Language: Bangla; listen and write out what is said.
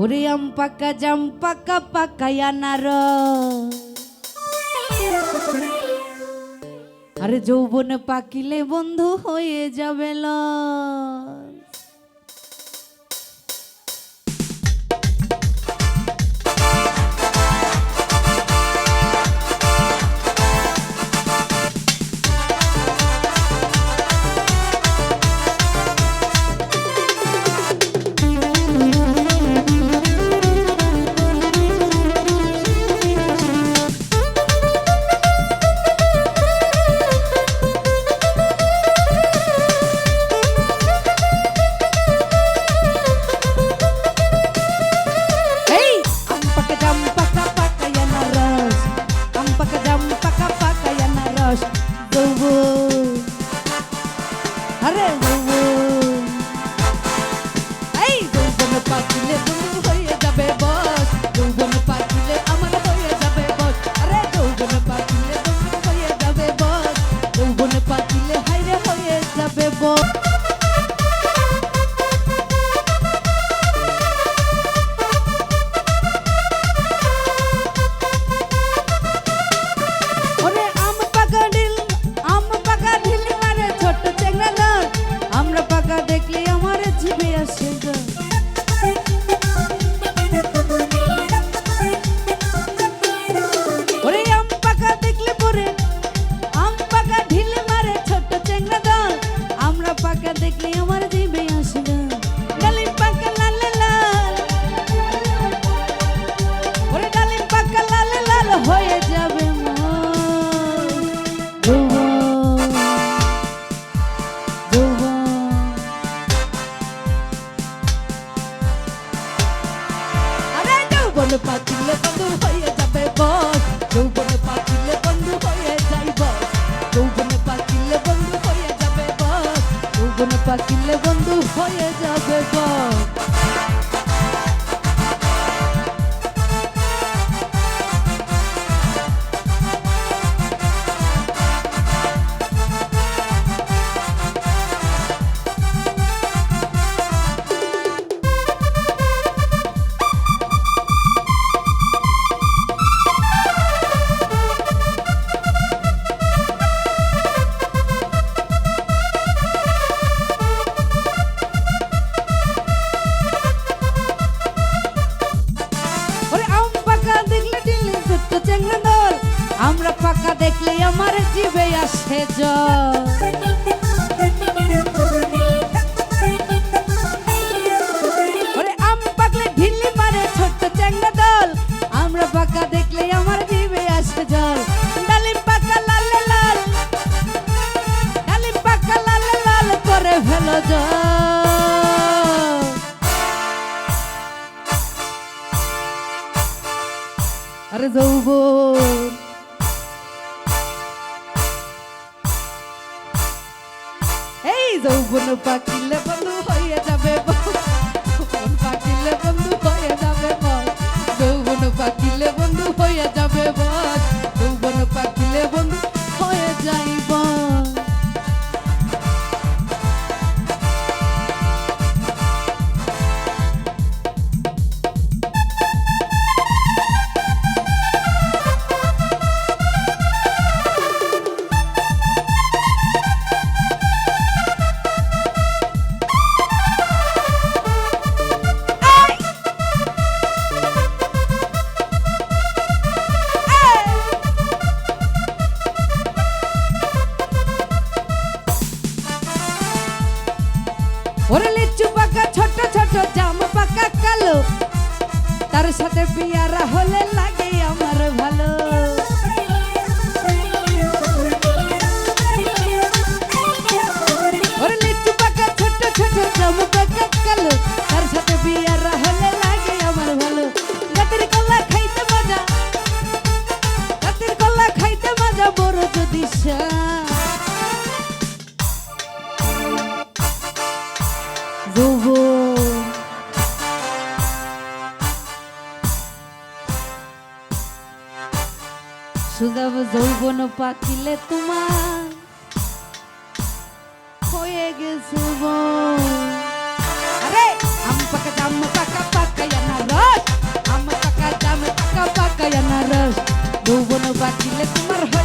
ওরে আম পাকা জাম পাকা পাকায়া নার আরে যৌবন পাকিলে বন্ধু হয়ে যাবে লস। আরে এই যৌবন পাকিলে বন্ধু হয়ে যাবে বস, যৌবন পাকিলে আমার হয়ে যাবে বস। আরে যৌবন পাকিলে বন্ধু হয়ে যাবে বস, যৌবন পাকিলে হাইরে হয়ে যাবে বস। দেখলে আমার জিভে আসে গো, ওরে আম পাকা দেখলে পরে আম পাকা ঢিল মারে ছোট চেংড়া দল। আমরা পাকা দেখলে আমার জিভে আসে গো, ডালিম পাকা লাল লাল, ওরে ডালিম পাকা লাল লাল হয়ে যাবে যৌবন পাকিলে বন্ধু হয়ে যাবে বস, যৌবন পাকিলে বন্ধু হয়ে যাই বস, যৌবন পাকিলে বন্ধু হয়ে যাবে বস, যৌবন পাকিলে বন্ধু হয়ে যাবে বস। আমরা পাকা দেখলে আমার জিভে আসে জল, ওরে আম পাকলে ঢিল্লি মারে ছোট্ট চ্যাংড়া দল। আমরা পাকা দেখলে আমার জিভে আসে জল, ডালিম পাকা লাল লাল, ডালিম পাকা লাল লাল করে ফেলো জল। আরে যৌবন এই যৌবন পাকিলে বন্ধু হয়ে যাবে বস, যৌবন পাকিলে বন্ধু হয়ে যাবে বস, যৌবন পাকিলে বন্ধু হয়ে যাবে বস, যৌবন পাকিলে বন্ধু হয়ে যাইব। ওরে লিচু পাকা ছোট ছোট জাম পাকা কালো, তার সাথে পিয়ারা হলে লাগে আমার ভালো। ওরে লিচু পাকা ছোট ছোট জাম পাকা কালো, তার সাথে পিয়ারা হলে লাগে আমার ভালো। গাতের কলা খাইতে মজা, গাতের কলা খাইতে মজা বড় যদি সুদাব যৌবন পাকিলে তোমার হয়ে গেছে আরে আম পাকা জাম পাকা পাকা পাকাইয়া না রস আম পাকা জাম পাকা পাকাইয়া না রস যৌবন পাকিলে তোমার হয়ে